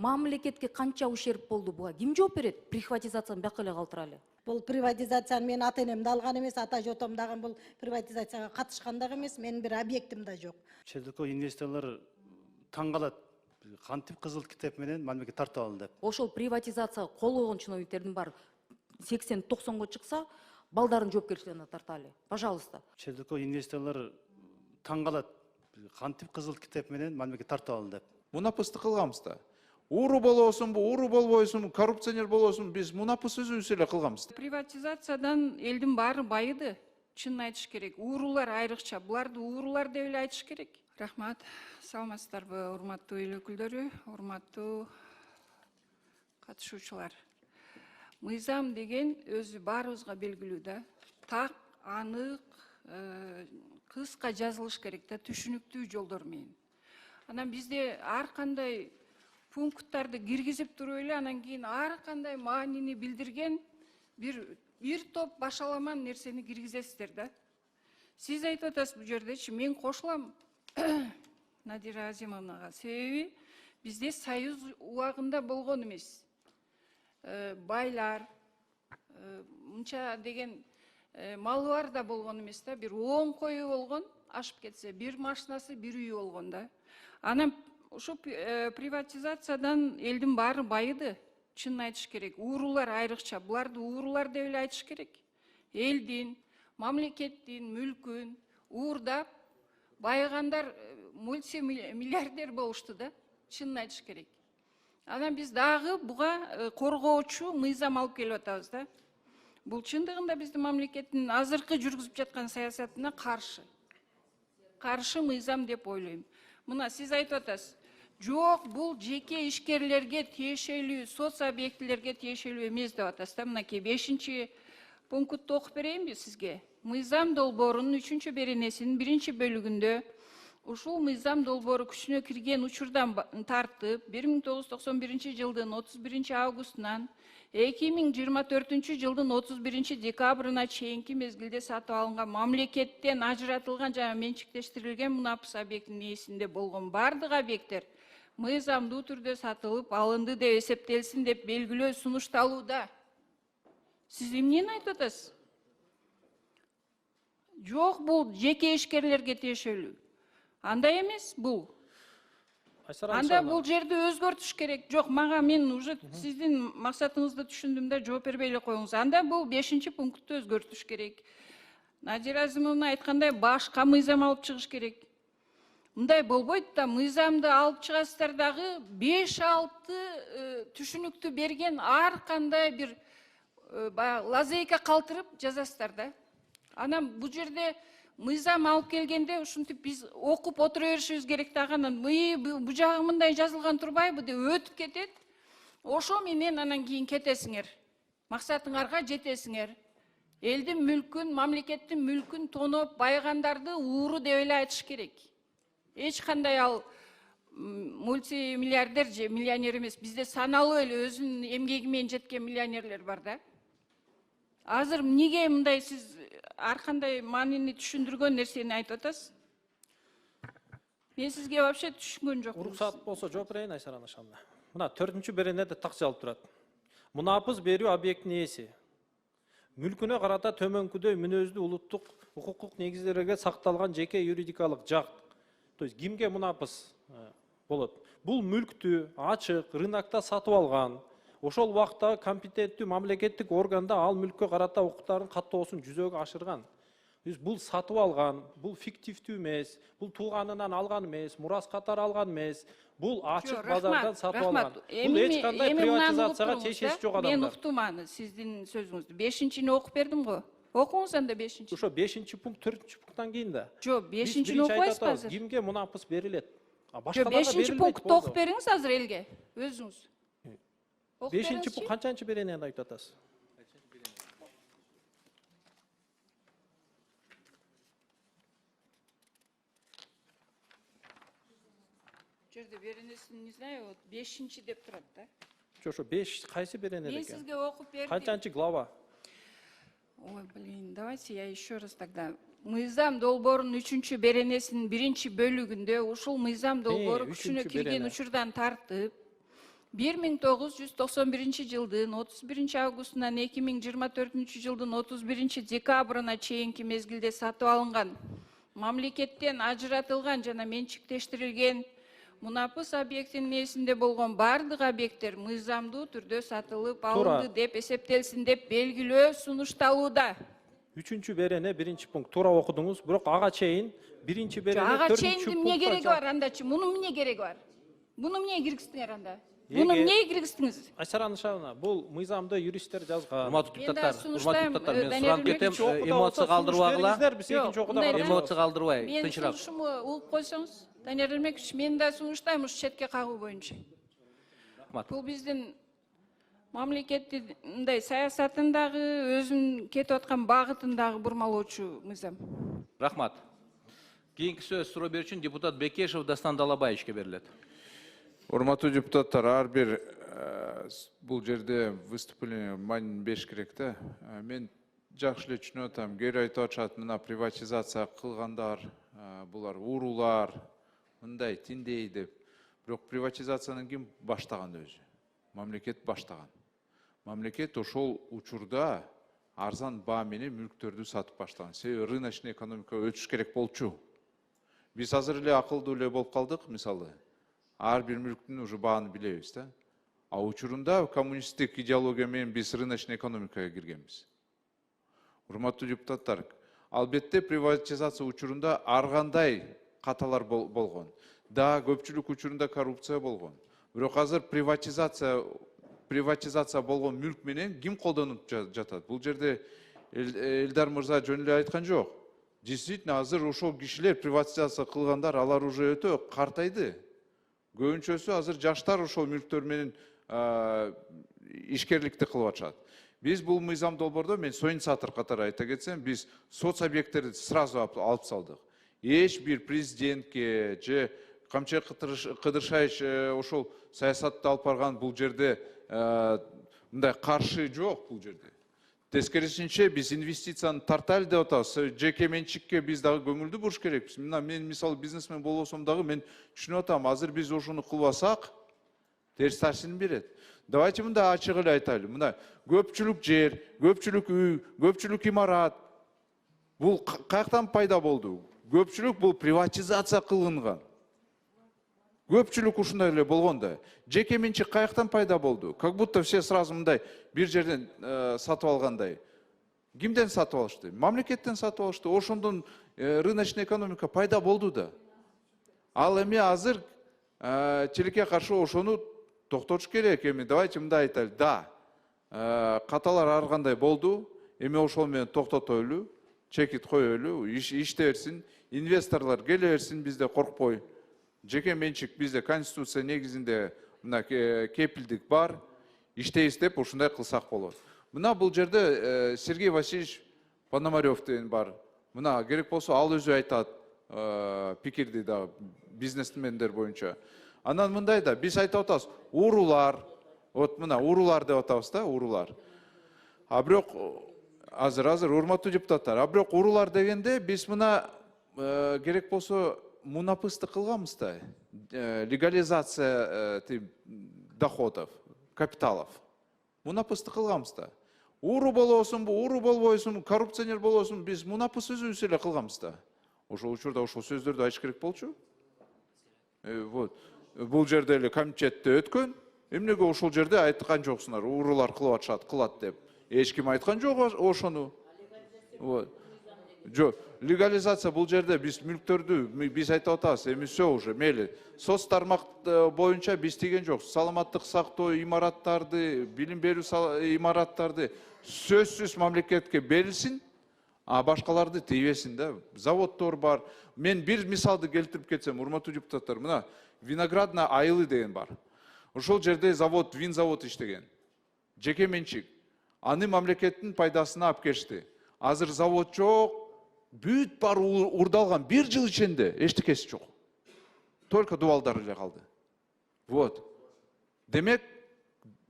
Мамлекетке канча ущерб болду буга? Ким жооп берет? Приватизацияны бияка эле калтыралы. Бул приватизацияны мен ата энем да алган эмес, ата жотом дагы бул приватизацияга катышкан дагы эмес, менин бир объектим да жок. Шердиков инвесторлор таң калат. Кантип кызыл китеп менен мамлекет тартып алды деп. Ошол приватизацияга кол койгон чиновниктердин баары 80-90го чыкса, балдарын жоопкерчиликтерине тарталы. Пожалуйста. Шердиков инвесторлор таң калат. Кантип кызыл китеп менен мамлекет тартып алды деп. Мунапысты кылганбыз да. Уру болосунбу, уру болбойсунбу, коррупционер болосун, биз мунапыс өзүбүз эле кылганбыз. Приватизациядан элдин баары байыды. Чынын айтыш керек. Уурулар айрыкча. Буларды уурулар деп эле айтыш керек. Рахмат. Саламатсыздарбы, урматтуу эл өкүлдөрү, урматтуу катышуучулар. Мыйзам деген өзү баарыбызга белгилүү да. Так, анык, кыска жазылыш керек да, түшүнүктүү жолдор менен. Анан бизде ар кандай пункттарды киргизип туруп эле, анан кийин ар кандай маанини билдирген бир топ башаламан нерсени киргизесиздер да. Сиз айтып атасыз бул жердечи, мен кошулам Надира Азимовнага. Себеби бизде союз убагында болгон эмес. Байлар, мынча деген малы бар да болгон эмес да, бир 10 кою болгон, ашып кетсе, бир машинасы, бир үйү болгон да. Анан ушу приватизациядан элдин баары байыды. Чынын айтыш керек. Уурулар айрыкча. Буларды уурулар деп эле айтыш керек. Элдин, мамлекеттин мүлкүн уурдап, байыгандар мультимиллиардер болушту да. Чынын айтыш керек. Анан биз дагы буга коргоочу мыйзам алып келип атабыз да. Бул чындыгында биздин мамлекеттин азыркы жүргүзүп жаткан саясатына каршы. Каршы мыйзам деп ойлойм. Мына сиз айтып атасыз. Жок, бул жеке ишкерлерге тиешелүү, соц объектилерге тиешелүү эмес деп атасыз да. Мынакей 5-чи пунктты окуп берейинби сизге? Мыйзам долбоорунун 3-чү беренесинин 1-чи бөлүгүндө ушул мыйзам долбоору күчүнө кирген учурдан тартып 1991 жылдын 31 августунан 2024 жылдын 31 декабрына чейинки мезгилде сатып алынган мамлекеттен ажыратылган жана менчиктештирилген мунапыс объектинин ээсинде болгон бардык объекттер мыйзамдуу түрдө сатылып алынды деп эсептелсин деп белгилөө сунушталууда. Сиз эмнени айтып атасыз? Жок, бул жеке ишкерлерге тиешелүү. Андай эмес бул. Анда бул жерди өзгөртүш керек. Жок, мага мен уже сиздин максатыңызды түшүндүм да, жооп бербей эле коюңуз. Анда бул 5-чи пунктты өзгөртүш керек. Надира Азимовна айткандай башка мыйзам алып чыгыш керек. Мындай болбойт да, мыйзамды алып чыгасыздар дагы 5-6 түшүнүктү берген ар кандай бир лазейка калтырып жазасыздар да. Анан бул жерде мыйзам алып келгенде ушинтип биз окуп отура беришибиз керек да, анан бул жагы мындай жазылган турбайбы деп өтүп кетет. Ошо менен анан кийин кетесиңер. Максатыңарга жетесиңер. Элдин мүлкүн, мамлекеттин мүлкүн тоноп байгандарды ууру деп эле айтыш керек. Эч кандай ал мультимиллиардер же миллионер эмес. Бизде саналуу эле өзүнүн эмгеги менен жеткен миллионерлер бар да. Азыр эмнеге мындай сиз ар кандай маанини түшүндүргөн нерсени айтып атасыз? Мен сизге вообще түшүнгөн жокмун. Уруксат болсо жооп берейин Айсара Анашевна. Мына 4-чү беренеде так жазылып турат. Мунапыс берүү объектинин ээси мүлкүнө карата төмөнкүдөй мүнөздүү улуттук укуктук негиздерге сакталган жеке юридикалык жак. То есть кимге мунапыс болот? Бул мүлктү ачык рынокто сатып алган, ошол убакта компетенттүү мамлекеттик органда ал мүлккө карата укуктарын каттоосун жүзөгө ашырган. Бул сатып алган, бул фиктивдүү эмес, бул тууганынан алган эмес, мурас катары алган эмес, бул ачык базардан сатып алган. Бул эч кандай приватизацияга тиешеси жок адамдар. Мен уктум аны, сиздин сөзүңүздү. 5-чини окуп бердим го. Окуңуз анда 5-чи. Ошо 5-чи пункт 4-чү пункттан кийин да. Жок, 5-чини окуйсузбу азыр? Кимге мунапыс берилет? Жок, 5-чи пунктты окуп бериңиз азыр элге, өзүңүз. 5-чи пункт канчанчы беренени айтып атасыз? Жерде беренесин, не знаю, вот 5-чи деп турат да. Жок, ошо 5 кайсы берене экен? Мен сизге окуп бердим. Канчанчы глава? Ой, блин, давайте я еще раз тогда. Мыйзам долбоорунун 3-чү беренесинин 1-чи бөлүгүндө ушул мыйзам долбоору күчүнө кирген учурдан тартып 1991 жылдын 31 августунан 2024 жылдын 31 декабрына чейинки мезгилде сатып алынган, мамлекеттен ажыратылган жана менчиктештирилген мунапыс объектинин ээсинде болгон бардык объекттер мыйзамдуу түрдө сатылып алынды деп эсептелсин деп белгилөө сунушталууда. 3-чү берене 1-чи пункт туура окудуңуз, бирок ага чейин 1-чи берене 4-чү Ага чейин пунктта эмне кереги бар андачы? Мунун эмне кереги бар? Буну эмне киргиздиңер анда? Буну Эге- эмне киргиздиңиз? Айсара Анышевна, бул мыйзамда юристтер жазган. Урматтуу депутаттар, сунуштайм, урматтуу депутаттар, мен Данияр сурап кетем, Эрмекович. эмоция калтырбагыла. Биз экинчи окууда мындай карап да. Эмоция калтырбай, Мен тынчыраак. сунушуму угуп койсоңуз, Данияр Эрмекович, мен да сунуштайм ушу четке кагуу боюнча. Рахмат. Бул биздин мамлекеттин мындай саясатындагы, өзүнүн кетип аткан багытындагы бурмалоочу мыйзам. Рахмат. Кийинки сөз суроо берүүчүн депутат Бекешев Дастан Далабаевичке берилет. Урматтуу депутаттар, ар бир бул жерде выступление маанин бериш керек да. Мен жакшы эле түшүнүп атам. Кээ айтып атышат, мына приватизация кылгандар, булар уурулар, мындай тиндей деп. Бирок приватизацияны ким баштаган өзү? Мамлекет баштаган. Мамлекет ошол учурда арзан баа менен мүлктөрдү сатып баштаган. Себеби рыночный экономика өтүш керек болчу. Биз азыр эле акылдуу эле болуп калдык, мисалы. Ар бир мүлктүн уже бааны билебиз да. А учурунда коммунисттик идеология менен биз рыночный экономикага киргенбиз. Урматтуу депутаттар, албетте приватизация учурунда ар кандай каталар болгон. Да, көпчүлүк учурунда коррупция болгон. Бирок азыр приватизация болгон мүлк менен ким колдонуп жатат? Бул жерде Элдар мырза жөн эле айткан жок. Действительно, азыр ошол кишилер приватизация кылгандар, алар уже өтө картайды. Көбүнчөсү азыр жаштар ошол мүлктөр менен ишкерликти кылып атышат. Биз бул мыйзам долбоордо, мен союн сатыр катары айта кетсем, биз соц объекттерди сразу алып салдык. Эч бир президентке же Камчы Кыдыршаевич ошол саясатты алып барган бул жерде мындай каршы жок бул жерде. Тескерисинче биз инвестицияны тартайлы деп атабыз. Жеке менчикке биз дагы көңүлдүү буруш керекпиз. Мына мен мисалы бизнесмен болбосом дагы мен түшүнүп атам, азыр биз ошону кылбасак терс таасирин берет. Давайте мында ачык эле айтайлы. Мына көпчүлүк жер, көпчүлүк үй, көпчүлүк имарат бул каяктан пайда болду? Көпчүлүк бул приватизация кылынган. Көпчүлүк ушундай эле болгон да. Жеке менчик каяктан пайда болду? Как будто все сразу мындай бир жерден сатып алгандай. Кимден сатып алышты? Мамлекеттен сатып алышты. Ошондон рыночный экономика пайда болду да. Ал эми азыр тилекке каршы ошону токтотуш керек. Эми давайте мындай айтайлы. Да, каталар ар кандай болду. Эми ошол менен токтотойлу, чекит коелу, иште берсин, инвесторлор келе берсин, бизде коркпой. Жеке менчик бизде конституция негизинде мына кепилдик бар. Иштейбиз деп ушундай кылсак болот. Мына бул жерде Сергей Васильевич Пономарев деген бар. Мына керек болсо ал өзү айтат пикирди да бизнесмендер боюнча. Анан мындай да биз айтып атабыз, уурулар, вот мына уурулар деп атабыз да, уурулар. А бирок азыр урматтуу депутаттар, а бирок уурулар дегенде биз мына керек болсо мунапысты кылганбыз да, легализация доходов, капиталов. Мунапысты кылганбыз да. Ууру болосунбу, ууру болбойсунбу, коррупционер болосунбу, биз мунапыс өзүбүз эле кылганбыз да. Ошол учурда ошол сөздөрдү айтыш керек болчу. Вот. Бул жерде эле комитетте өткөн, эмнеге ошол жерде айткан жоксуңар, уурулар кылып атышат, кылат деп. Эч ким айткан жок ошону. Вот. Жок, легализация бул жерде биз мүлктөрдү биз айтып атабыз, эми все уже мейли. Соц тармак боюнча биз тийген жок. Саламаттык сактоо имараттарды, билим берүү имараттарды сөзсүз мамлекетке берилсин, а башкаларды тийбесин да. Заводдор бар. Мен бир мисалды келтирип кетсем, урматтуу депутаттар, мына Виноградная айылы деген бар. Ошол жерде завод, вин завод иштеген. Жеке менчик. Аны мамлекеттин пайдасына алып келишти. Азыр завод жок. Бүт бар урдалган, бир жыл ичинде эчтекеси жок. Только дубалдар эле калды. Вот. Демек,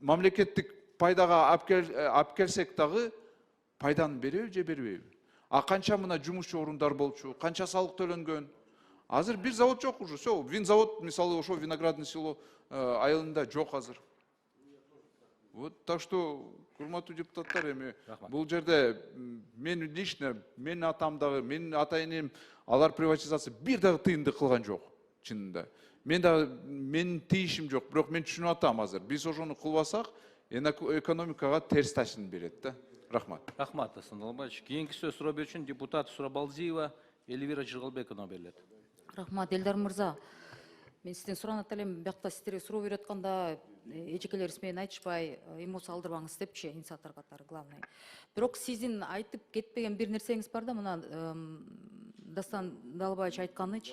мамлекеттик пайдага алып келсек дагы пайданы береби же бербейби? А канча мына жумушчу орундар болчу, канча салык төлөнгөн? Азыр бир завод жок уже. Все, винзавод, мисалы, ошо Виноградный село айылында жок азыр. Вот, так что, урматтуу депутаттар, эми бул жерде мен лично, мен атам дагы, менин ата-энем алар приватизация бир дагы тыйынды кылган жок, чынында. Мен дагы менин тийишим жок, бирок мен түшүнүп атам азыр. Биз ошону кылбасак, экономикага терс таасирин берет да. Рахмат. Рахмат, Дастан Далбаевич. Кийинки сөз суроо берүүчүн депутат Сурабалдиева Эльвира Жыргалбековна берилет. Рахмат, Элдар мырза. Мен сизден суранат элем, биякта сиздерге суроо берип атканда эжекелериңиз менен айтышпай, эмоция алдырбаңыз депчи, инициатор катары главный. Бирок сиздин айтып кетпеген бир нерсеңиз бар да, мына Дастан Далбаевич айтканычы.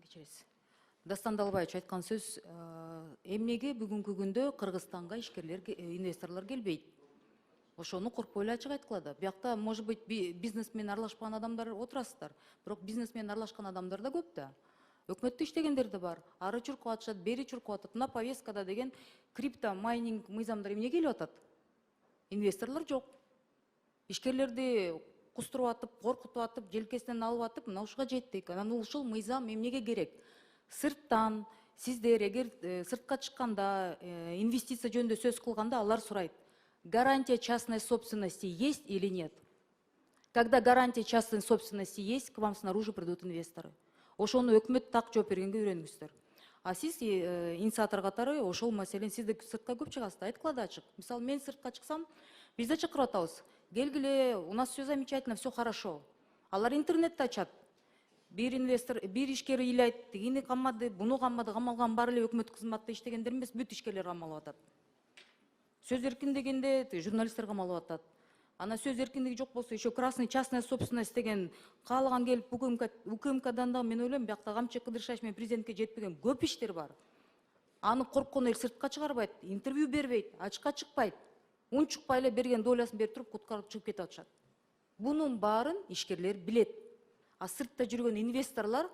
Кечиресиз. Дастан Далбаевич айткан сөз, эмнеге бүгүнкү күндө Кыргызстанга ишкерлер, инвесторлор келбейт? Ошону коркпой эле ачык айткыла да. Биякта, может быть, бизнесмен аралашпаган адамдар отурасыздар. Бирок бизнесмен аралашкан адамдар да көп да. Өкмөттө иштегендер да бар. Ары чуркап атышат, бери чуркап атат. Мына повесткада деген крипто майнинг мыйзамдар эмне келип атат? Инвесторлор жок. Ишкерлерди кустуруп атып, коркутуп атып, желкесинен алып атып, мына ушуга жеттик. Анан ушул мыйзам эмнеге керек? Сырттан сиздер эгер сыртка чыкканда, инвестиция жөнүндө сөз кылганда алар сурайт. Гарантия частной собственности есть или нет? Когда гарантия частной собственности есть, к вам снаружи придут инвесторы. Ошону өкмөт так жооп бергенге үйрөнгүздөр. А сиз инициатор катары ошол маселени сиз да сыртка көп чыгасыз, айткыла да ачык. Мисалы, мен сыртка чыксам, биз да чакырып атабыз. Келгиле, у нас все замечательно, все хорошо. Алар интернетти ачат. Бир инвестор, бир ишкер ыйлайт, тигини камады, буну камады, камалган баары эле өкмөт кызматта иштегендер эмес, бүт ишкерлер камалып атат. Сөз эркиндегенде журналисттер камалып атат. Ана сөз эркиндиги жок болсо, еще красный частная собственность деген каалаган келип УКМКдан да мен ойлойм, биякта Камчы Кыдыршаевич менен президентке жетпеген көп иштер бар. Аны корккон эл сыртка чыгарбайт, интервью бербейт, ачыкка чыкпайт. Унчукпай эле берген долясын берип туруп куткарып чыгып кетип атышат. Бунун баарын ишкерлер билет. А сыртта жүргөн инвесторлор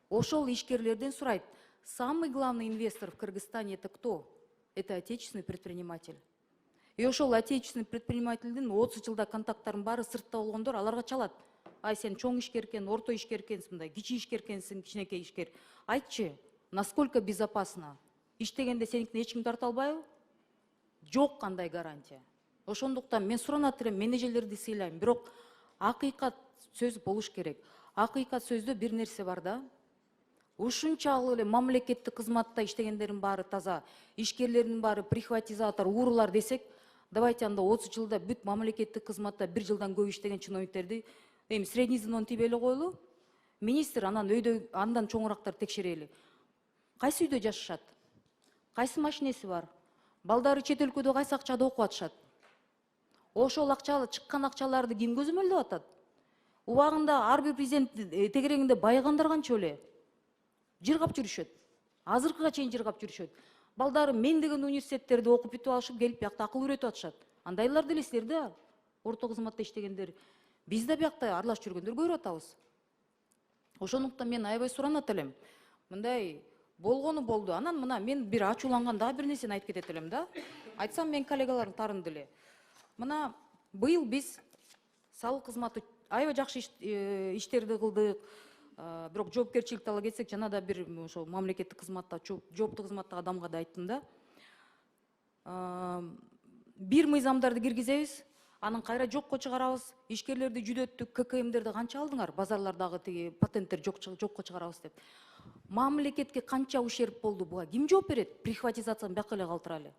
ошол ишкерлерден сурайт. Самый главный инвестор в Кыргызстане это кто? Это отечественный предприниматель. И ошол отечественный предпринимательдин 30 жылда контакттарын баары сыртта болгондор аларга чалат. Ай, сен чоң ишкер экен, орто ишкер экенсиң, мындай кичи ишкер экенсиң, кичинекей ишкер. Айтчы, насколько безопасно? Иштегенде сеникин эч ким тарта албайбы? Жок кандай гарантия. Ошондуктан мен суранат элем, менеджерлерди сыйлайм, бирок акыйкат сөз болуш керек. Акыйкат сөздө бир нерсе бар да. Ушунчалык эле мамлекеттик кызматта иштегендердин баары таза, ишкерлердин баары прихватизатор, уурулар десек, давайте анда 30 жылда бүт мамлекеттик кызматта 1 жылдан көп иштеген чиновниктерди эми средний звенон тийбей эле коелу. Министр анан өйдө андан чоңураактар текшерели. Кайсы үйдө жашашат? Кайсы машинеси бар? Балдары чет өлкөдө кайсы акчада окуп атышат? Ошол акчалы чыккан акчаларды ким көзөмөлдөп атат? Убагында ар бир президент тегерегинде байыгандар канча эле? Жыргап жүрүшөт. Азыркыга чейин жыргап жүрүшөт. Балдары мен деген университеттерде окуп бүтүп алышып келип биякта акыл үйрөтүп атышат. Андайлар деле силер да, орто кызматта иштегендер. Биз да биякта аралашып жүргөндөр көрүп атабыз. Ошондуктан мен аябай суранат элем. Мындай болгону болду. Анан мына мен бир ачууланган дагы бир нерсени айтып кетет элем да. Айтсам мен коллегаларым тарынды эле. Мына быйыл биз салык кызматы аябай жакшы иштерди кылдык. Бирок жоопкерчиликти ала кетсек, жана да бир ошо мамлекеттик кызматта, жооптуу кызматтагы адамга да айттым да. Бир мыйзамдарды киргизебиз, анын кайра жокко чыгарабыз, ишкерлерди жүдөттүк, ККМдерди канча алдыңар, базарлардагы тиги патенттер жокко чыгарабыз деп. Мамлекетке канча ушерп болду буга? Ким жооп берет? Прихватизацияны бияка эле калтыра эле.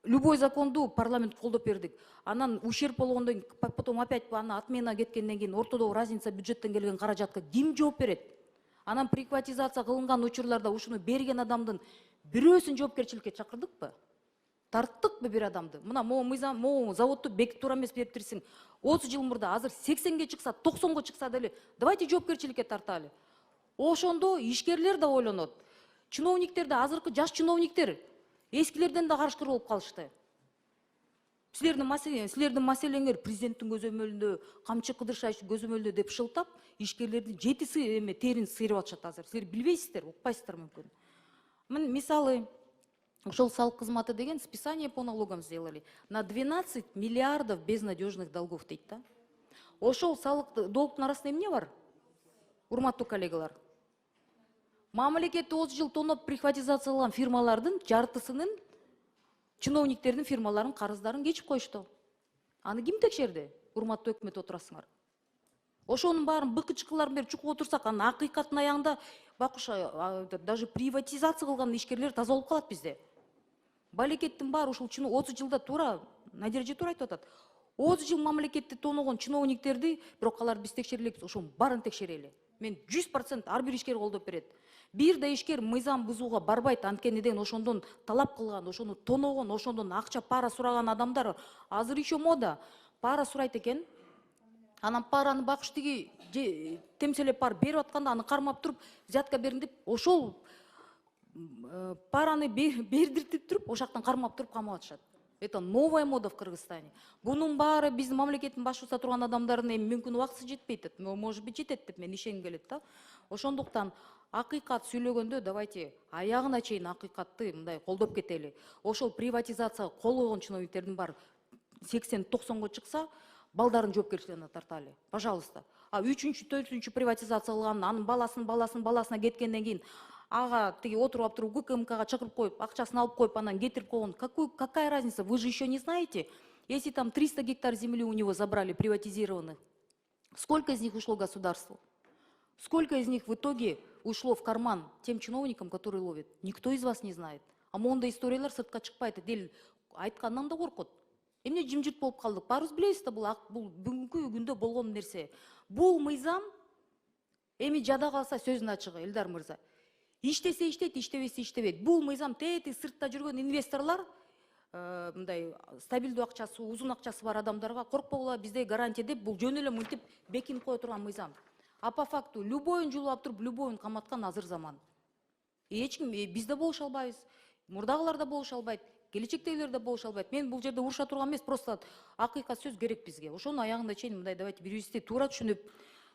Любой законду парламент колдоп бердик. Анан ушерп болгондон кийин, потом опять аны отмена кеткенден кийин ортодогу разница бюджеттен келген каражатка ким жооп берет? Анан приватизация кылынган учурларда ушуну берген адамдын бирөөсүн жоопкерчиликке чакырдыкпы? Тарттыкпы бир адамды? Мына могу заводду бекитип тура эмес бериптирсиң. 30 жыл мурда азыр 80ге чыкса, 90го чыкса деле, давайте жоопкерчиликке тарталы. Ошондо ишкерлер да ойлонот. Чиновниктер да, азыркы жаш чиновниктер эскилерден да карышкыр болуп калышты. Силердин маселеңер президенттин көзөмөлүндө, Камчы Кыдыршаевич көзөмөлүндө деп шылтап, ишкерлердин жети терин сыйрып атышат азыр. Силер билбейсиздер, укпайсыздар мүмкүн. Мисалы, ошол салык кызматы деген списание по налогам сделали. На 12 миллиардов безнадежных долгов дейт да. Ошол салык долгтун арасында эмне бар? урматтуу коллегалар, мамлекетти 30 жыл тоноп приватизацияланган фирмалардын жартысынын чиновниктердин фирмаларынын карыздарын кечип коюшту. Аны ким текшерди? Урматтуу өкмөт отурасыңар. Ошонун баарын быкычкыларын бери чукуп отурсак, анын акыйкаттын аягында бакуш даже приватизация кылган ишкерлер таза болуп калат бизде. Балекеттин баары ушул 30 жылда туура, Надир туура айтып атат. 30 жыл мамлекетти тоногон чиновниктерди, бирок алар биз текшере элекпиз, ошонун баарын текшерели. Мен 100% ар бир ишкер колдоп берет. Бир да ишкер мыйзам бузууга барбайт, анткени неден ошондон талап кылган, ошону тоногон, ошондон акча пара сураган адамдар азыр еще мода. Пара сурайт экен. Анан параны бакуш тиги темселеп бар берип атканда аны кармап туруп, взятка берин деп, ошол параны бердиртип туруп, ошактан кармап туруп камап атышат. Это новая мода в Кыргызстане. Бунун баары биздин мамлекеттин башчысы турган адамдардын эми мүмкүн убактысы жетпейт. Может быть жетет деп мен ишенгим келет да. Ошондуктан акыйкат сүйлөгөндө давайте аягына чейин акыйкатты мындай колдоп кетели. Ошол приватизация кол койгон чиновниктердин баары 80-90го чыкса, балдарын жоопкерчилигине тарталы. Пожалуйста. А 3-4 приватизация кылган, анын баласына кеткенден кийин ага тиги отуруп туруп ГКМКга чакырып коюп, акчасын алып коюп, анан кетирип койгон. Какая разница? Вы же еще не знаете, если там 300 гектар земли у него забрали, приватизированных, сколько из них ушло государству? Сколько из них в итоге ушло в карман тем чиновникам, которые ловят? Никто из вас не знает. А монда историялар сыртка чыкпайт, дел айткандан да коркот. Эмне жымжырт болуп калдык? Баарыбыз билебиз да, бул бүгүнкү күндө болгон нерсе. Бул мыйзам эми жада калса сөзүнүн ачыгы, Элдар мырза. Иштесе иштейт, иштебесе иштебейт. Бул мыйзам тети сыртта жүргөн инвесторлар, мындай стабилдүү акчасы, узун акчасы бар адамдарга коркпогула, бизде гарантия деп, бул жөн эле мынтип бекинип кое турган мыйзам. А по факту любойун жулуп туруп, любойун каматкан азыр заман. Эч ким бизде болуша албайбыз, мурдагылар да болуша албайт, келечектегилер да болуша албайт. Мен бул жерде уруша турган эмес, просто акыйкат сөз керек бизге. Ошонун аягында чейин мындай давайте бирибизди туура түшүнүп,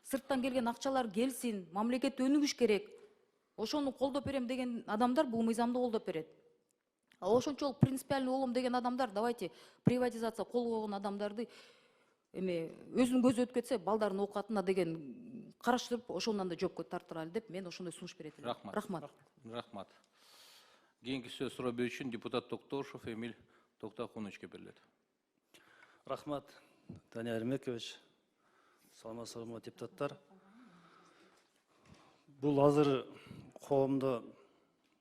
сырттан келген акчалар келсин, мамлекет өнүгүш керек. Ошону колдоп берем деген адамдар бул мыйзамды колдоп берет. А ошончолук принципиальный болом деген адамдар, давайте приватизация кол койгон адамдарды эме өзүнүн көзү өтүп кетсе, балдардын оокатына деген караштырып, ошондон да жоопко тартыралы деп мен ошондой сунуш берет элем. Рахмат. Рахмат. Кийинки сөз суроо берүү үчүн депутат Токтошов Эмиль Токтохуновичке берилет. Рахмат, Данияр Эрмекович. Саламатсызбы депутаттар. Бул азыр коомдо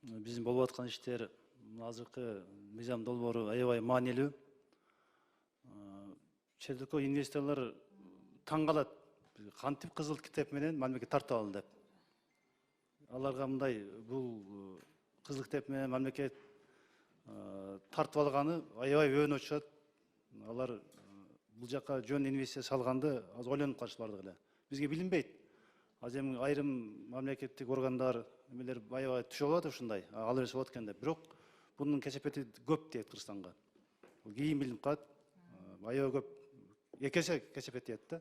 биздин болуп аткан иштер, азыркы мыйзам долбоору аябай маанилүү. Чет инвесторлор таң калат, кантип кызыл китеп менен мамлекет тартып алды деп. Аларга мындай бул кызыл китеп менен мамлекет тартып алганы аябай өөнү очушат. Алар бул жака жөн инвестиция салганды аз ойлонуп калышты бардыгы эле. Бизге билинбейт. Аз эми айрым мамлекеттик органдар эмелер аябай түшүп алат ушундай, ал эмес болот экен деп. Бирок бунун кесепети көп дейт Кыргызстанга. Кийин билинип калат. Аябай көп. Эки эсе кесепет дейт да.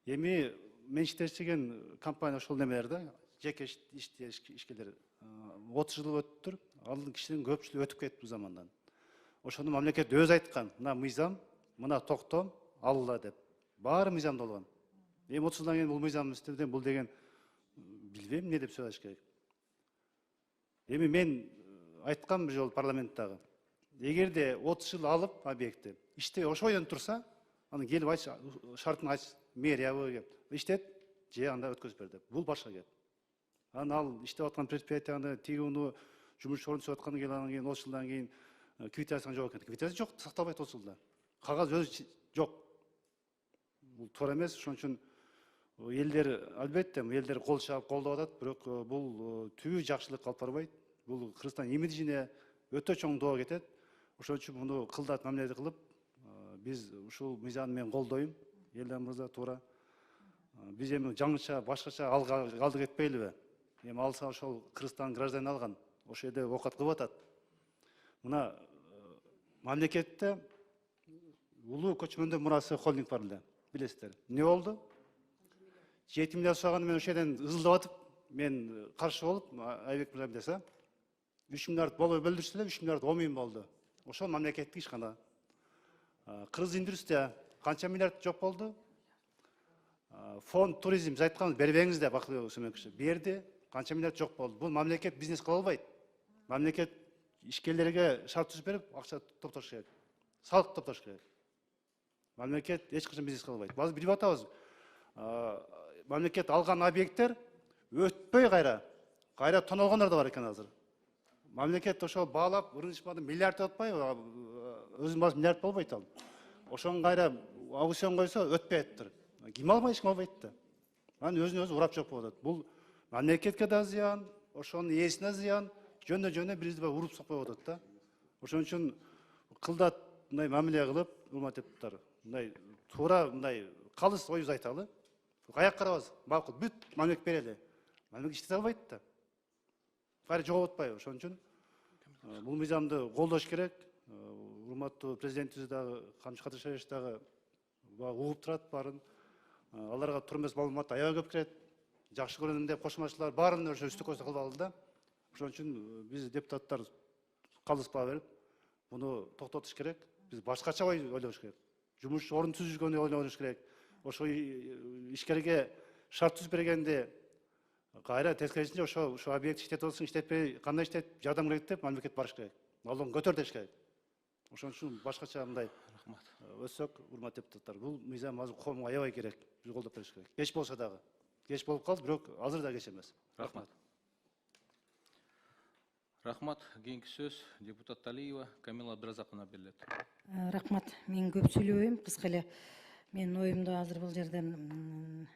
Эми менчиктешкен компания ошол немелер да, жеке ишкерлер 30 жыл өттүр, анын кишинин көпчүлүгү өтүп кетти бул замандан. Ошону мамлекет өзү айткан, мына мыйзам, мына токтом, алла деп. Баары мыйзамда болгон. Эми 30 жылдан кийин бул мыйзам истеден бул деген билбейм эмне деп сөз ачыш керек. Эми мен айткам бир жолу парламенттагы. Эгерде 30 жыл алып объектти, иштебей ошо бойдон турса, аны келип айт, шартын айт, мэриябы деп. Иштет, же анда өткөзүп бер деп. Бул башка кеп. Ал иштеп аткан предприятияны тигүүнү жумуш орун түзүп аткандан кийин 30 жылдан кийин квитанцияң жок экен. Квитанция жок, сакталбайт 30 жылда. Кагаз өзү жок. Бул туура эмес, ошон үчүн элдер албетте элдер кол чаап колдоп атат, бирок бул түбү жакшылык алып барбайт. Бул Кыргызстан имиджине өтө чоң доо кетет. Ошон үчүн муну кылдат мамиле кылып, биз ушул мыйзамды мен колдойм. Элдар мырза туура. Биз эми жаңыча, башкача алды кетпейлиби? Эми алса ошол Кыргызстан гражданин алган, ошол жерде оокат кылып атат. Мына мамлекетте улуу көчмөндө мурасы холдинг бар эле. Билесиздер. Эмне болду? 7 миллиард сұрағаны мен ошол жерден ызылдап атып, мен каршы болуп, Айбек мырза билесе, 3 миллиард болуп бөлдүрсө эле 3 миллиард 10 миң болду. Ошол мамлекеттик ишкана. Кыргыз индустрия канча миллиард жок болду? фонд туризм биз айтканбыз бербеңиз деп акыл Өсөмөнкүчү берди, канча миллиард жок болду. Бул мамлекет бизнес кыла албайт. Мамлекет ишкерлерге шарт түзүп берип акча топтош керек, салык топтош керек. Мамлекет эч качан бизнес кыла албайт. Базы билип атабыз. Мамлекет алган объекттер өтпөй кайра тоналгондар да бар экен азыр. Мамлекет ошол баалап, урунушмады миллиард атпай, өзүнүн баасы миллиард болбойт ал. Ошону кайра аукцион койсо өтпөй атыптыр. Ким албай, эч ким албайт да. Анан өзүн өзү урап жок болуп атат. Бул мамлекетке да зыян, ошонун ээсине зыян, жөндө бирибизди уруп сокпой атат да. Ошон үчүн кылдат мындай мамиле кылып, урматтуу депутаттар, мындай туура мындай калыс оюбузду айталы. Каяк карабыз, макул, бүт мамлекет берели. Мамлекет иштете албайт да. Баары жогоп атпайбы? Ошон үчүн бул мыйзамды колдош керек. Урматтуу президентибиз дагы, Камчы Кадыршаевич дагы угуп турат баарын. Аларга туура эмес маалымат аябай көп кирет. Жакшы көрөнүм деп кошмачылар баарын ошо үстү көздөй кылып алды да. Ошон үчүн биз депутаттар калыспай берип, муну токтотуш керек. Биз башкача ойлош керек. Жумуш орун түзүшкөнү ойлош керек. Ошо ишкерге шарт түзүп бергенде кайра тескерисинче ошо объект иштетип болсун, иштетпей кандай иштетип жардам керек деп мамлекет барыш керек. Налогун көтөр деш керек. Ошон үчүн башкача мындай өссөк, урматтуу депутаттар, бул мыйзам азыр коомго аябай керек. Биз колдоп бериш керек. Кеч болсо дагы. Кеч болуп калды, бирок азыр да кеч эмес. Рахмат. Рахмат. Кийинки сөз депутат Талиева Камила Абдыразаковна берилет. Рахмат. Мен көп сүйлөбөйм, кыска эле менин оюмду азыр бул жерден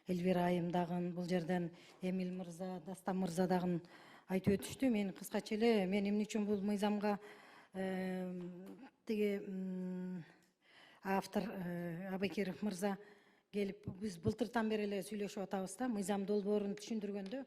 Эльвира айым дагы, бул жерден Эмил мырза, Дастан мырза дагы айтып өтүштү. Мен кыскача эле мен эмне үчүн бул мыйзамга тиги автор Абакиров мырза келип, биз былтыртан бери эле сүйлөшүп атабыз да, мыйзам долбоорун түшүндүргөндө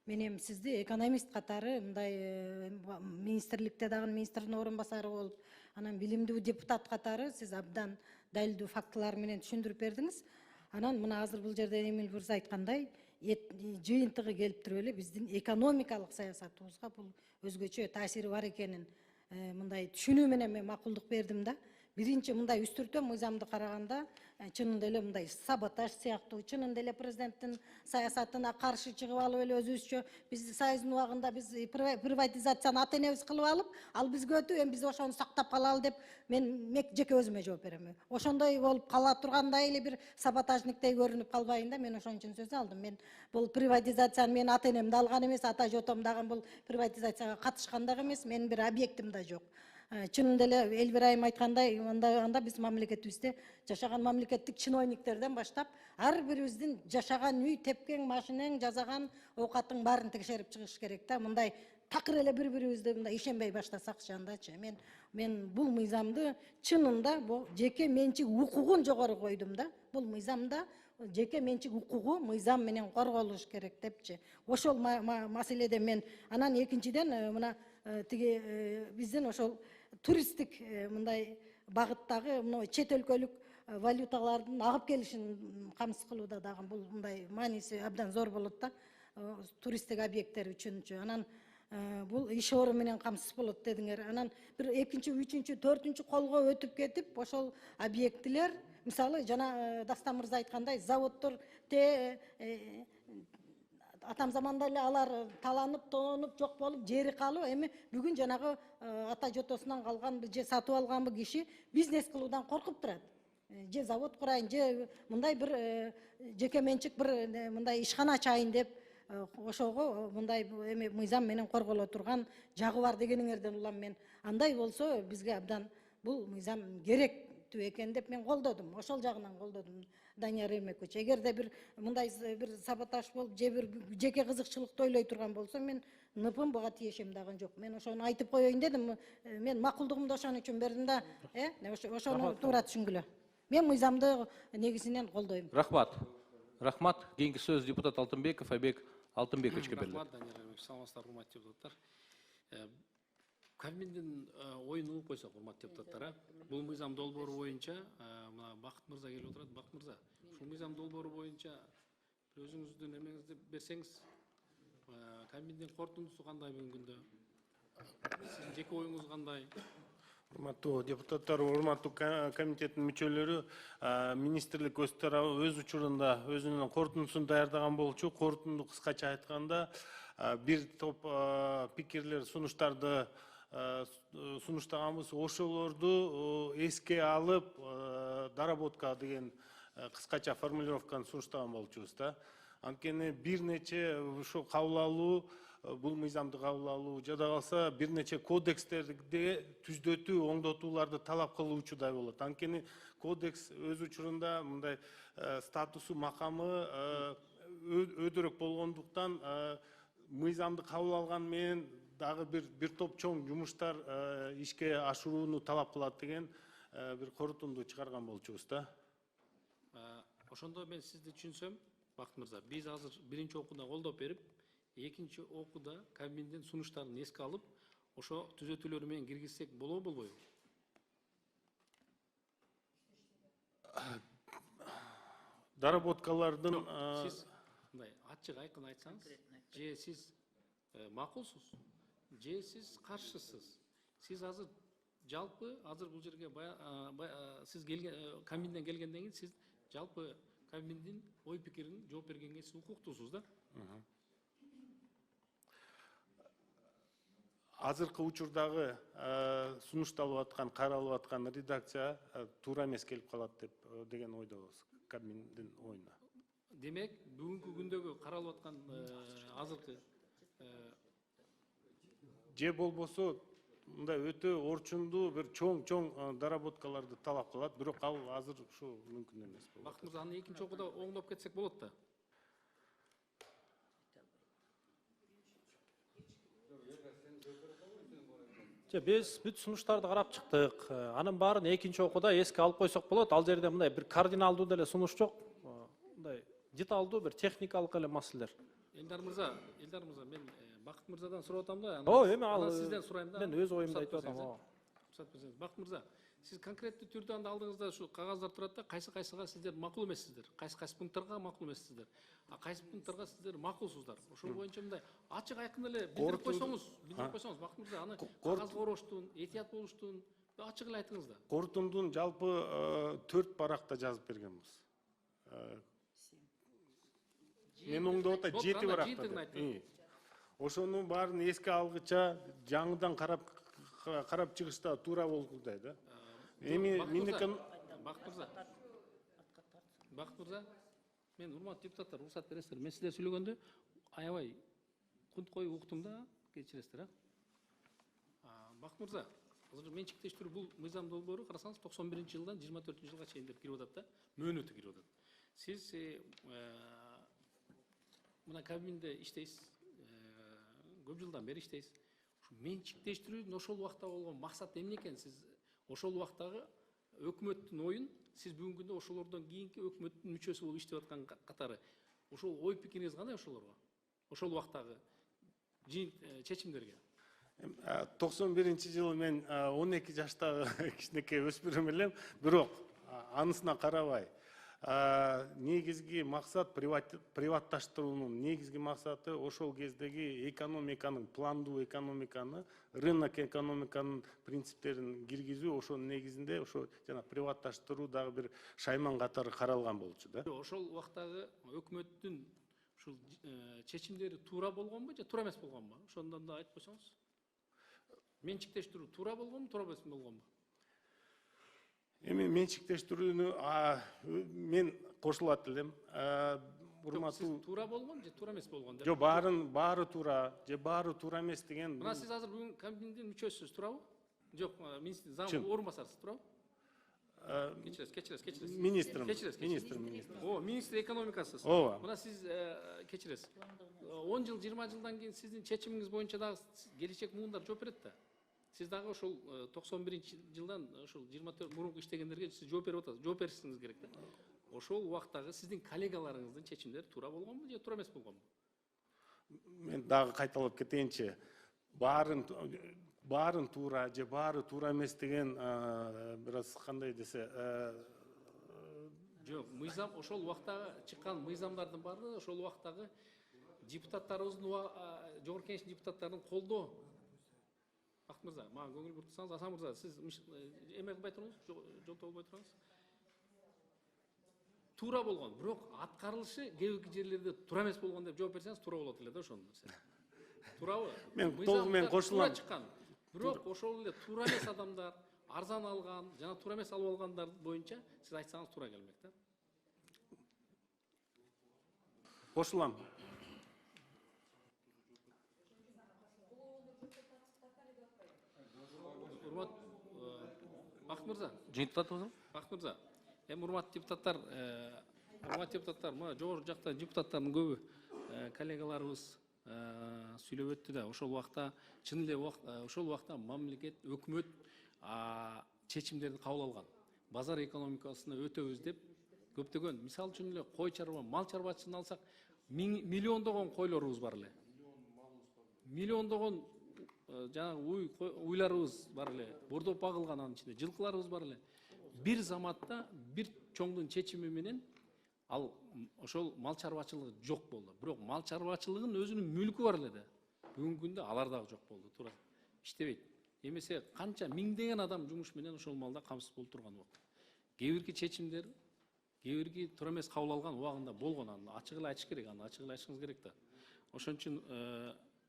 мен эми сизди экономист катары мындай министрликте дагы министрдин орун басары болуп, анан билимдүү депутат катары сиз абдан далилдүү фактылар менен түшүндүрүп бердиңиз. Анан мына азыр бул жерде Эмил мырза айткандай, жыйынтыгы келип туруп эле биздин экономикалык саясатыбызга бул өзгөчө таасири бар экенин мындай түшүнүү менен мен макулдук бердим да. Биринчи мындай үстүртө мыйзамды караганда чынында эле мындай саботаж сыяктуу, чынында эле президенттин саясатына каршы чыгып алып эле өзүбүзчө биз союздун убагында биз приватизацияны ата энебиз кылып алып, ал бизге өтүп, эми биз ошону сактап калалы деп мен жеке өзүмө жооп берем. Ошондой болуп кала тургандай эле бир саботажниктей көрүнүп калбайын да, мен ошон үчүн сөз алдым. Мен бул приватизацияны мен ата энем да алган эмес, ата жотом дагы бул приватизацияга катышкан дагы эмес, менин бир объектим да жок. Чынында эле Эльвира айым айткандай, анда биз мамлекетибизде жашаган мамлекеттик чиновниктерден баштап ар бирибиздин жашаган үй, тепкен машинең, жасаган оокаттын баарын текшерип чыгыш керек да. Мындай такыр эле бири-бирибизди мындай ишенбей баштасакчы андачы. Мен бул мыйзамды чынында бул жеке менчик укугун жогору койдум да. Бул мыйзамда жеке менчик укугу мыйзам менен корголуш керек депчи. Ошол маселеде мен анан экинчиден мына тиги биздин ошол туристтик мындай багыттагы мына чет өлкөлүк валюталардын агып келишин камсыз кылууда дагы бул мындай мааниси абдан зор болот да, туристтик объекттер үчүнчү. Анан бул иш орун менен камсыз болот дедиңер. Анан бир экинчи, үчүнчү, төртүнчү колго өтүп кетип, ошол объектилер, мисалы жана Дастан мырза айткандай, заводдор атам заманда эле алар таланып, тонуп, жок болуп, жери калып, эми бүгүн жанагы ата жотосунан калганбы же сатып алганбы киши бизнес кылуудан коркуп турат. Же завод курайын, же мындай бир жеке менчик бир мындай ишкана ачайын деп, ошого мындай эми мыйзам менен корголо турган жагы бар дегениңерден улам мен. Андай болсо бизге абдан бул мыйзам керектүү экен деп мен колдодум. Ошол жагынан колдодум. Данияр Эрмекович, эгерде бир мындай бир саботаж болуп, же бир жеке кызыкчылыкты ойлой турган болсо, мен ныпым буга тиешем дагы жок. Мен ошону айтып коеюн дедим. Мен макулдугумду ошон үчүн бердим да, ошону туура түшүнгүлө. Мен мыйзамды негизинен колдойм. Рахмат. Рахмат. Кийинки сөз депутат Алтынбеков Айбек Алтынбековичке берилет. Рахмат, Данияр Эрмекович. Саламатсыздар, урматтуу депутаттар. Кабминдин оюн угуп койсок, урматтуу депутаттар, бул мыйзам долбоору боюнча мына Бакыт мырза келип отурат. Бакыт мырза, ушул мыйзам долбоору боюнча өзүңүздүн эмеңизди берсеңиз, Кабминдин корутундусу кандай бүгүнкү күндө? Сиздин жеке оюңуз кандай? Урматтуу депутаттар, урматтуу комитеттин мүчөлөрү, министрлик өз учурунда өзүнүн корутундусун даярдаган болчу. Корутунду кыскача айтканда, бир топ пикирлер, сунуштарды сунуштаганбыз. Ошолорду эске алып, доработка деген кыскача формулировканы сунуштаган болчубуз да. Анткени бир нече ушул кабыл алуу, бул мыйзамды кабыл алуу жада калса бир нече кодекстерде түздөтүү, оңдотууларды талап кылуучудай болот. Анткени кодекс өз учурунда мындай статусу, макамы өйдөрөөк болгондуктан мыйзамды кабыл алган менен дагы бир топ чоң жумуштар ишке ашырууну талап кылат деген бир корутунду чыгарган болчубуз да. Ошондо мен сизди түшүнсөм, Бакыт мырза, биз азыр биринчи окууда колдоп берип, экинчи окууда Кабминдин сунуштарын эске алып, ошо түзөтүүлөр менен киргизсек болобу, болбойбу? Доработкалардын Сиз мындай ачык айкын айтсаңыз, же сиз макулсуз, же сиз каршысыз? Сиз азыр жалпы бул жерге сиз Кабминден келгенден кийин сиз жалпы Кабминдин ой пикирин жооп бергенге сиз укуктуусуз да? Азыркы учурдагы сунушталып аткан, каралып аткан редакция туура эмес келип калат деген ойдобуз Кабминдин оюна. Демек, бүгүнкү күндөгү каралып аткан азыркы Же болбосо мындай өтө орчундуу бир чоң доработкаларды талап кылат, бирок ал азыр ушу мүмкүн эмес болот. Бакыт мырза, аны экинчи окууда оңдоп кетсек болот да. Биз бүт сунуштарды карап чыктык. Анын баарын экинчи окууда эске алып койсок болот. Ал жерде мындай бир кардиналдуу деле сунуш жок. Мындай деталдуу бир техникалык эле маселелер. Элдар мырза, мен Бакыт мырзадан сурап атам да. Эми ал сизден сурайм да. Мен өз оюмду айтып атам. Бакыт мырза, сиз конкреттүү түрдө анда алдыңызда ушу кагаздар турат да, кайсыга сиздер макул эмессиздер, кайсы пункттарга макул эмессиздер, кайсы пункттарга сиздер макулсузддар. Ошол боюнча мындай ачык айкын эле билдирип койсоңуз, Бакыт мырза, аны кагазга ороштун, этият болуштун ачык эле айтыңыз да. Корутундун жалпы 4 паракта жазып бергенбиз. Мен оңдоп атайм 7 паракта. Ошонун баарын эске алгыча жаңыдан карап чыгышта туура болгудай да. Эми Бакыт мырза, мен урматтуу депутаттар, уруксат бересиздер. Мен сиздер сүйлөгөндө аябай кунт коюп уктум да, кечиресиздер. Бакыт мырза, азыр менчиктештирүү бул мыйзам долбоору карасаңыз 91-жылдан 24-жылга чейин деп кирип атат да, мөөнөтү кирип атат. Сиз мына Кабминде иштейсиз, көп жылдан бери иштейсиз. Менчиктештирүүдүн ошол убакта болгон максаты эмне экен? Сиз ошол убактагы өкмөттүн оюн, сиз бүгүнкү күндө ошолордон кийинки өкмөттүн мүчөсү болуп иштеп аткан катары ошол ой пикириңиз кандай ошолорго? Ошол убактагы чечимдерге? 91-жылы мен 12 жаштагы кичинекей өспүрүм элем, бирок анысына карабай негизги максат приватташтыруунун негизги максаты ошол кездеги экономиканын, пландуу экономиканы, рынок экономиканын принциптерин киргизүү, ошонун негизинде ошо жана приватташтыруу дагы бир шайман катары каралган болчу да. Ошол убактагы өкмөттүн ушул чечимдери туура болгонбу же туура эмес болгонбу? Ошондон да айтып койсоңуз. Менчиктештирүү туура болгонбу, туура эмес болгонбу? Эми менчиктештирүүнү мен кошулат элем. Сиз туура болгон же туура эмес болгон деп? Жок, баары туура же баары туура эмес деген. Мына сиз азыр бүгүн Кабминдин мүчөсүсүз, туурабы? Жок, заң орун басарсыз, туурабы? Кечиресиз. Министр. Министр экономикасыз. Ооба. Мына сиз кечиресиз. 10 жыл, 20 жылдан кийин сиздин чечимиңиз боюнча дагы келечек муундар жооп берет да. Сиз дагы ошол 91-жылдан ошол 24 мурунку иштегендерге сиз жооп берип атасыз, жооп беришиңиз керек да. Ошол убактагы сиздин коллегаларыңыздын чечимдери туура болгонбу же туура эмес болгонбу? Мен дагы кайталап кетейинчи. Баарын туура же баары туура эмес деген бир аз кандай десе жок, мыйзам ошол убактагы чыккан мыйзамдардын баары ошол убактагы депутаттарыбыздын жогорку кеңештин депутаттарынын колдоо. Бақыт мырза, маған көңіл бұртсаңыз, Асан мырза, сіз эме кылбай тұрыңыз, жол болбой тұрыңыз. Тура болгон, бирок аткарылышы кээ бир жерлерде туура эмес болгон деп жооп берсеңиз, туура болот эле да ошонун нерсе. Туурабы? Мен толугу менен кошулам. Бирок ошол эле туура эмес адамдар, арзан алган, жана туура эмес алып алгандар боюнча сиз айтсаңыз туура келмек да. Кошулам. Урмат Бақыт мырза, Жыйынтып атабызбы? Бақыт мырза, урматтуу депутаттар, мына жогору жакта депутаттардын көбү коллегаларыбыз сүйлөп өттү да, ошол убакта чын эле ошол убакта мамлекет, өкмөт чечимдерди кабыл алган. Базар экономикасына өтөбүз деп көптөгөн, мисалы үчүн эле кой чарба, мал чарбачылыгын алсак, миллиондогон койлорубуз бар эле. Миллиондогон жаңағы уйларыбыз бар эле, бордоп багылган анын ичинде, жылкыларыбыз бар эле. Бир заматта бир чоңдун чечими менен ал ошол мал чарбачылыгы жок болду. Бирок мал чарбачылыгынын өзүнүн мүлкү бар эле да. Бүгүнкү күндө алар дагы жок болду, туура. Иштебейт. Эмесе канча миңдеген адам жумуш менен ошол малда камсыз болуп турган убакта. Кээ бирки чечимдер, кээ бирки туура эмес кабыл алган убагында болгон, аны ачык эле айтыш керек, аны ачык эле айтышыңыз керек да. Ошон үчүн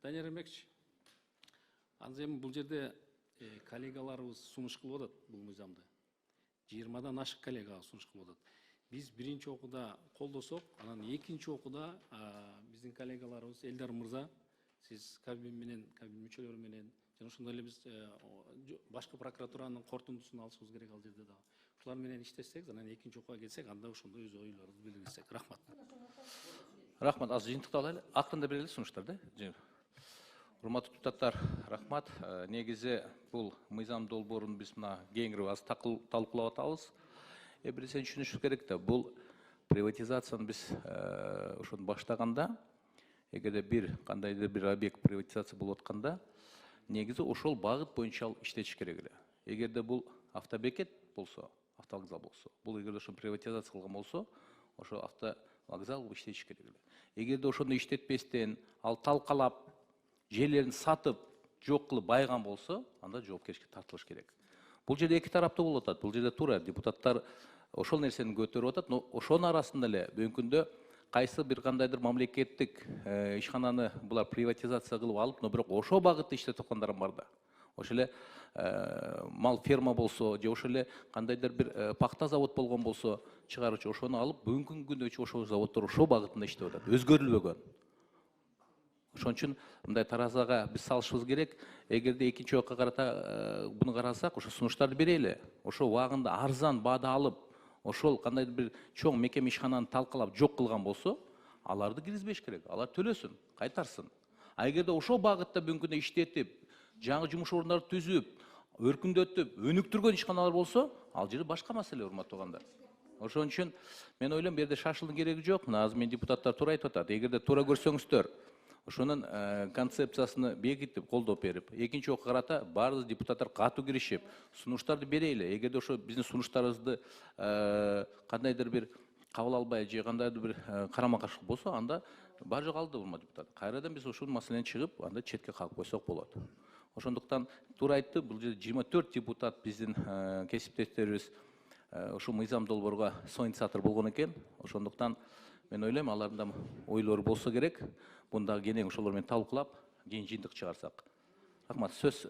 Данияр Эрмекчи, анан эми бул жерде коллегаларыбыз сунуш кылып атат бул мыйзамды. 20-дан ашык коллегага сунуш кылып атат. Биз биринчи окууда колдосок, анан экинчи окууда биздин коллегаларыбыз Элдар мырза, сиз кабин менен, кабин мүчөлөрү менен, жана ошондой эле биз башкы прокуратуранын корутундусун алышыбыз керек ал жерде дагы. Ушулар менен иштесек, анан экинчи окууга келсек, анда ошондой өз ойлорубузду билдирсек. Рахмат. Рахмат. Аз жыйынтыктап алайлы. Акырында берели сунуштарды. Урматтуу депутаттар, рахмат. Негизи бул мыйзам долбоорун биз мына кеңири аз талкуулап атабыз. Биринчиден түшүнүш керек да, бул приватизацияны биз ошону баштаганда, эгерде бир кандайдыр бир объект приватизация болуп атканда, негизи ошол багыт боюнча ал иштетиш керек эле. Эгерде бул автобекет болсо, автовокзал болсо, бул эгерде ошону приватизация кылган болсо, ошо автовокзал иштетиш керек эле. Эгерде ошону иштетпестен, ал талкалап, жерлерин сатып, жок кылып байган болсо, анда жоопкерчиликке тартылыш керек. Бул жерде эки тараптуу болуп атат. Бул жерде туура депутаттар ошол нерсени көтөрүп атат, но ошонун арасында эле бүгүнкү күндө кайсы бир кандайдыр мамлекеттик ишкананы булар приватизация кылып алып, но бирок ошол багытта иштетип аткандар бар да. Ошол эле мал ферма болсо, же ошол эле кандайдыр бир пахта завод болгон болсо, чыгаруучу ошону алып, бүгүнкү күндө ошол заводдор ошол багытында иштеп атат, өзгөрүлбөгөн. Ошон үчүн мындай таразага биз салышыбыз керек. Эгерде экинчи окуга карата буну карасак, ошо сунуштарды берели. Ошо убагында арзан баада алып, ошол кандайдыр бир чоң мекеме ишкананы талкалап жок кылган болсо, аларды киргизбеш керек. Алар төлөсүн, кайтарсын. А эгерде ошол багытта бүгүнкү күндө иштетип, жаңы жумуш орундарын түзүп, өркүндөтүп, өнүктүргөн ишканалар болсо, ал жери башка маселе, урматтуу угандар. Ошон үчүн мен ойлойм, бу жерде шашылдын кереги жок. Мына азыр мен депутаттар туура айтып атат. Эгерде туура көрсөңүздөр, ошонун концепциясыны бекитип, колдоп берип, экинчи окуга карата баардык депутаттар катуу киришип, сунуштарды берели. Эгерде ошо биздин сунуштарыбызды кандайдыр бир кабыл албай же кандайдыр бир карама каршылык болсо, анда бар жок алды урматтуу депутаттар. Кайрадан биз ушул маселени чыгып, анда четке кагып койсок болот. Ошондуктан туура айтты, бул жерде 24 депутат биздин кесиптештерибиз ушул мыйзам долбоорго соинициатор болгон экен. Ошондуктан мен ойлойм, алардын да ойлору болсо керек. Буну дагы кенен ошолор менен талкуулап, кийин жыйынтык чыгарсак. Рахмат. Сөз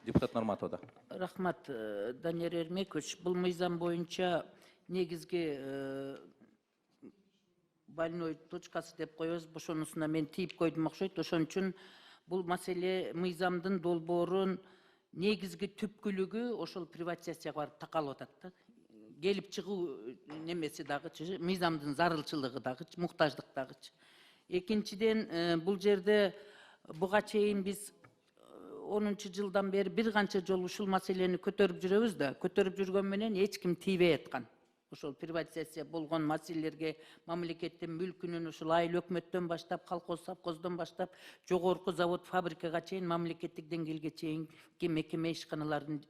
депутат Норматовада. Рахмат, Данияр Эрмекович. Бул мыйзам боюнча негизги больной точкасы деп коебуз. Ошонусуна мен тийип койдум окшойт. Ошон үчүн бул маселе мыйзамдын долбоорун негизги түпкүлүгү ошол приватизацияга барып такалып атат да. Келип чыгуу немеси дагычы, мыйзамдын зарылчылыгы дагычы, муктаждык дагычы. Экинчиден, бул жерде буга чейин биз 10-жылдан бери бир канча жолу ушул маселени көтөрүп жүрөбүз да, көтөрүп жүргөн менен эч ким тийбей аткан. Ошол приватизация болгон маселелерге мамлекеттин мүлкүнүн ушул айыл өкмөттөн баштап, колхоз совхоздон баштап, жогорку завод, фабрикага чейин, мамлекеттик деңгээлге чейинки мекеме ишканалардын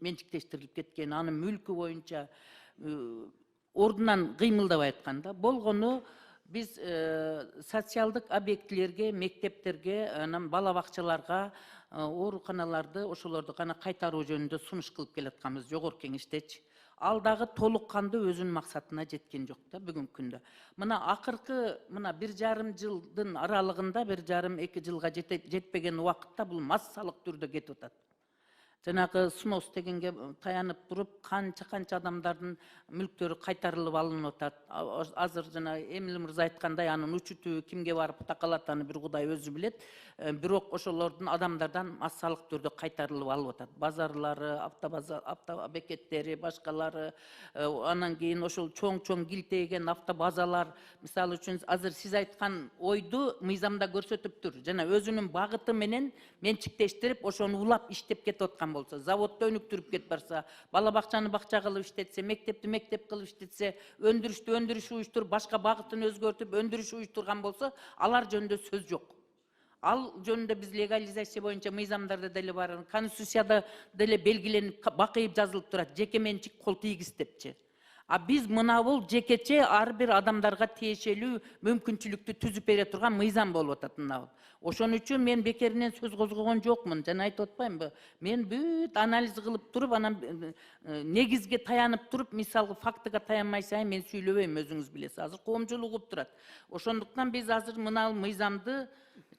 менчиктештирилип кеткен, анын мүлкү боюнча ордунан кыймылдабай аткан да. Болгону биз социалдык объектилерге, мектептерге, анан бала бакчаларга ооруканаларды ошолорду гана кайтаруу жөнүндө сунуш кылып келатканбыз жогорку кеңештечи. Ал дагы толук кандуу өзүнүн максатына жеткен жок да бүгүнкү күндө. Мына акыркы 1,5 жылдын аралыгында 1,5-2 жылга жетпеген убакытта бул массалык түрдө кетип атат. Жанагы снос дегенге таянып туруп, канча адамдардын мүлктөрү кайтарылып алынып атат. Азыр жана Эмил мырза айткандай, анын учуту кимге барып такалат, аны бир Кудай өзү билет. Бирок ошолордун адамдардан массалык түрдө кайтарылып алып атат. Базарлары, автобекеттери, башкалары, анан кийин ошол чоң килтейген автобазалар, мисалы үчүн азыр сиз айткан ойду мыйзамда көрсөтүптүр. Жана өзүнүн багыты менен менчиктештирип, ошону улап иштеп кетип аткан болсо, заводто өнүктүрүп кетип барса, бала бакчаны бакча кылып иштетсе, мектепти мектеп кылып иштетсе, өндүрүштү өндүрүш уюштуруп, башка багытын өзгөртүп, өндүрүш уюштурган болсо, алар жөнүндө сөз жок. Ал жөнүндө биз легализация боюнча мыйзамдарда деле бар, конституцияда деле белгиленип, бакыйып жазылып турат, жеке менчик кол тийгиз депчи. А биз мына бул жекече ар бир адамдарга тиешелүү мүмкүнчүлүктү түзүп бере турган мыйзам болуп атат мына бул. Ошон үчүн мен бекеринен сөз козгогон жокмун. Жана айтып атпаймынбы? Мен бүт анализ кылып туруп, анан негизге таянып туруп, мисалга фактыга таянмай сайын мен сүйлөбөйм, өзүңүз билесиз. Азыр коомчулук угуп турат. Ошондуктан биз азыр мына мыйзамды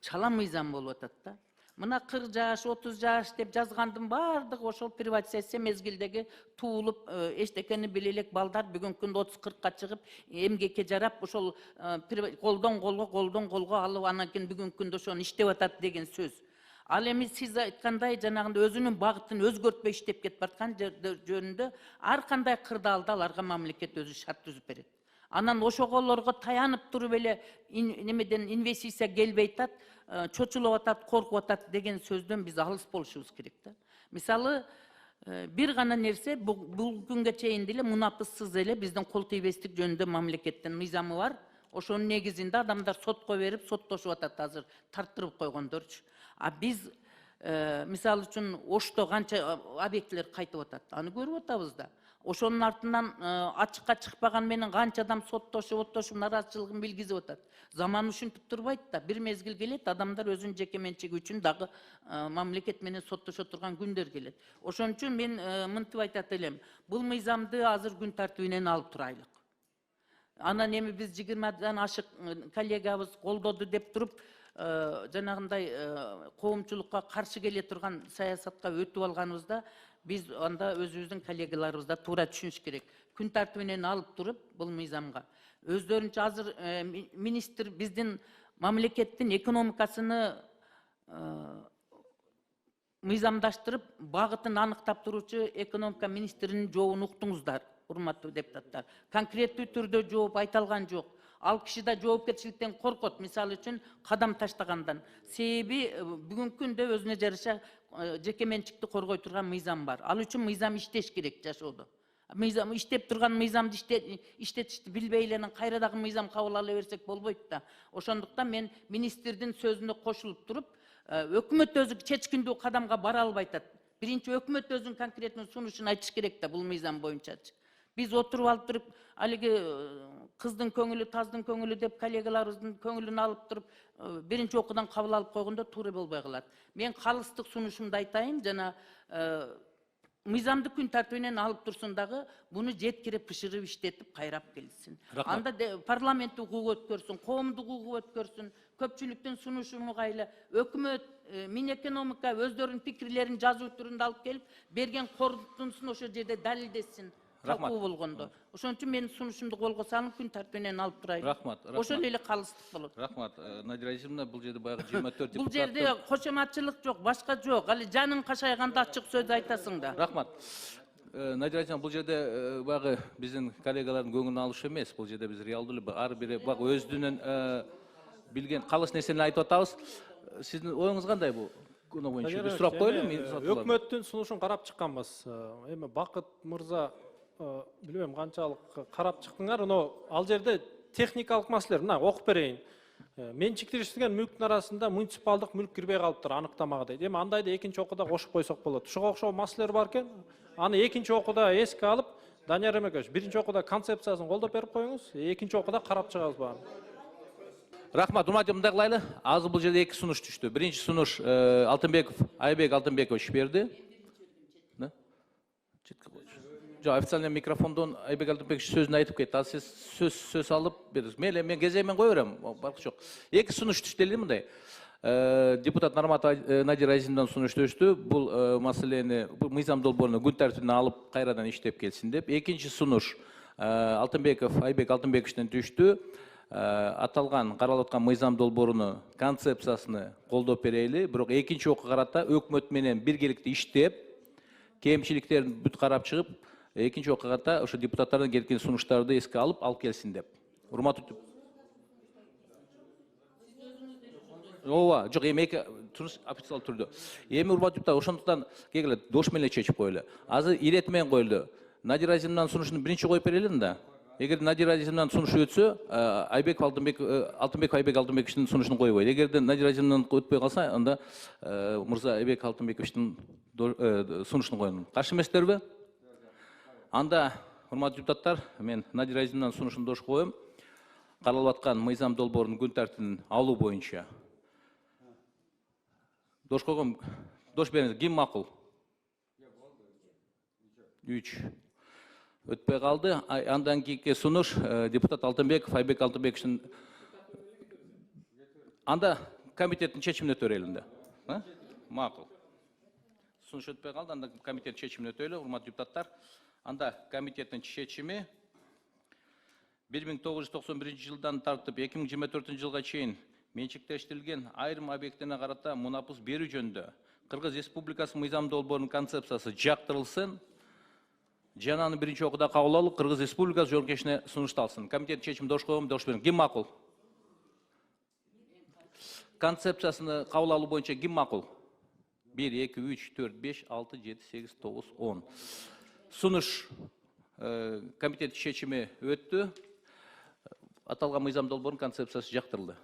чала мыйзам болуп атат да. Мына 40 жаш, 30 жаш деп жазгандын бардыгы ошол приватизация мезгилдеги туулуп, эчтекени биле элек балдар бүгүнкү күндө 30-40ка чыгып, эмгекке жарап, ошол колдон колго алып, анан кийин бүгүнкү күндө ошону иштеп атат деген сөз. Ал эми сиз айткандай жанагындай өзүнүн багытын өзгөртпөй иштеп кетип бараткан жөнүндө ар кандай кырдаалда аларга мамлекет өзү шарт түзүп берет. Анан ошолорго таянып туруп эле немеден инвестиция келбей атат, чочулуп атат, коркуп атат деген сөздөн биз алыс болушубуз керек да. Мисалы, бир гана нерсе бул күнгө чейин деле мунапыссыз эле биздин кол тийбестик жөнүндө мамлекеттин мыйзамы бар. Ошонун негизинде адамдар сотко берип, соттошуп атат азыр, тарттырып койгондорчу. А биз мисалы үчүн Ошто канча объектилер кайтып атат, аны көрүп атабыз да. Ошонун артынан ачыкка чыкпаган менен канча адам соттошуп, нараазычылыгын билгизип атат. Заман ушинтип турбайт да. Бир мезгил келет, адамдар өзүнүн жеке менчиги үчүн дагы мамлекет менен соттошо турган күндөр келет. Ошон үчүн мен мынтип айтат элем. Бул мыйзамды азыр күн тартибинен алып турайлык. Анан эми биз 20дан ашык коллегабыз колдоду деп туруп, жанагындай коомчулукка каршы келе турган саясатка өтүп алганыбызда биз анда өзүбүздүн коллегаларыбызда туура түшүнүш керек. Күн тартибинен алып туруп бул мыйзамга өздөрүнчө азыр министр биздин мамлекеттин экономикасыны мыйзамдаштырып, багытын аныктап туручу экономика министринин жообун уктуңуздар, урматтуу депутаттар. Конкреттүү түрдө жооп айта алган жок. Ал киши да жоопкерчиликтен коркот, мисалы үчүн кадам таштагандан. Себеби бүгүнкү күндө өзүнө жараша жеке менчикти коргой турган мыйзам бар. Ал үчүн мыйзам иштеш керек жашоодо. Мыйзам иштеп турган мыйзамды иштетишти билбей эле кайра дагы мыйзам кабыл ала берсек болбойт да. Ошондуктан мен министрдин сөзүнө кошулуп туруп, өкмөт өзү чечкиндүү кадамга бара албай атат. Биринчи өкмөт өзүнүн конкреттүү сунушун айтыш керек да бул мыйзам боюнчачы. Биз отуруп алып туруп, алиги кыздын көңүлү, таздын көңүлү деп коллегаларыбыздын көңүлүн алып туруп, биринчи окуудан кабыл алып койгондо туура болбой калат. Мен калыстык сунушумду айтайын, жана мыйзамды күн тартибинен алып турсун дагы, буну жеткирип бышырып иштетип кайрап келсин. Анда парламент укугу өткөрсүн, коомдук укугу өткөрсүн, көпчүлүктүн сунушун угайлы, өкмөт, Минэкономика өздөрүнүн пикирлерин жазуу түрүндө алып келип, берген корутундусун ошол жерде далилдесин. Рахмат. Ошон үчүн мен сунушумду колго салып күн тартибинен алып турайын. Рахмат. Ошол эле калыстык болот. Рахмат. Надира Айжимовна, бул жерде баягы 24 депутат. Бул жерде кошоматчылык жок, башка жок. Али жаның кашайганда ачык сөз айтасың да. Рахмат. Надира Айжимовна, бул жерде баягы биздин коллегалардын көңүлүн алыш эмес. Бул жерде биз реалдуу эле ар бири баягы өздүнүн билген калыс нерсени айтып атабыз. Сиздин оюңуз кандай бул? Күнө боюнча биз сурап коелу. Өкмөттүн сунушун карап чыкканбыз. Эми Бакыт мырза билбейм канчалык карап чыктыңар, ал жерде техникалык маселелер, мына окуп берейин. Менчиктештирген мүлктүн арасында муниципалдык мүлк кирбей калыптыр, аныктамага дейт. Эми андайды экинчи окууда кошуп койсок болот. Ушуга окшогон маселелер бар экен. Аны экинчи окууда эске алып, Данияр Эмекевич, биринчи окууда концепциясын колдоп берип коюңуз, экинчи окууда карап чыгабыз баарын. Рахмат, урматтуу, мындай кылайлы. Азыр бул жерде 2 сунуш түштү. Биринчи сунуш Алтынбеков, Айбек Алтынбекович берди. Да? Жок, официальный микрофондон Айбек Алтынбекович сөзүн айтып кетти. Ал сиз сөз алып бердиңиз. Мейли, мен кезегимен кое берем. Баркы жок. 2 сунуш түштү эле мындай. Депутат Нармат Надир Азимовдан сунуш түштү. Бул маселени, бул мыйзам долбоорун күн тартибине алып кайрадан иштеп келсин деп. Экинчи сунуш Алтынбеков, Айбек Алтынбековичтен түштү. Аталган каралып аткан мыйзам долбооруну концепциясыны колдоп берели, бирок экинчи окууга карата өкмөт менен биргеликте иштеп, кемчиликтерин бүт карап чыгып, экинчи окууга карата ошо депутаттардан келген сунуштарды эске алып келсин деп. Урматтуу. Ооба, жок, эми эки туруш официалдуу түрдө. Эми урматтуу депутат, ошондуктан кегиле дош менен чечип коелу. Азыр ирет менен коелу. Надир Азимовдун сунушун биринчи коюп берели да. Эгер Надир Азимовдун сунушу өтсө, Алтынбеков Айбек Алтынбековичтин сунушун койбойт. Эгерде Надир Азимовдун өтпөй калса, анда мырза Айбек Алтынбековичтин сунушун коеюн. Каршы эмессиздерби? Анда, урматтуу депутаттар, мен Надир Азимовдун сунушун дош коем. Каралып аткан мыйзам долбоорунун күн тартибин алуу боюнча. Дош койгом, дош бериңиз. Ким макул? 3. Өтпөй калды. Андан кийинки сунуш депутат Алтынбеков, Айбек Алтынбековичтин. Анда комитеттин чечимине өтөрөлү да. Макул. Сунуш өтпөй калды, анда комитеттин чечимине өтөлү, урматтуу депутаттар. Анда комитеттин чечими 1991 жылдан тартып 2024 жылга чейин менчиктештирилген айрым объекттерине карата мунапус берүү жөнүндө Кыргыз Республикасы мыйзам долбоорунун концепциясы жактырылсын. Жананы биринчи окууда кабыл алып, Кыргыз Республикасы жоопкерчилигине сунушталсын. Комитет чечим дош коем, дош бериң. Ким макул? Концепциясыны кабыл алуу боюнча ким макул? 1, 2, 3, 4, 5, 6, 7, 8, 9, 10. Сунуш комитет чечими өттү. Аталган мыйзам долбоорунун концепциясы жактырылды.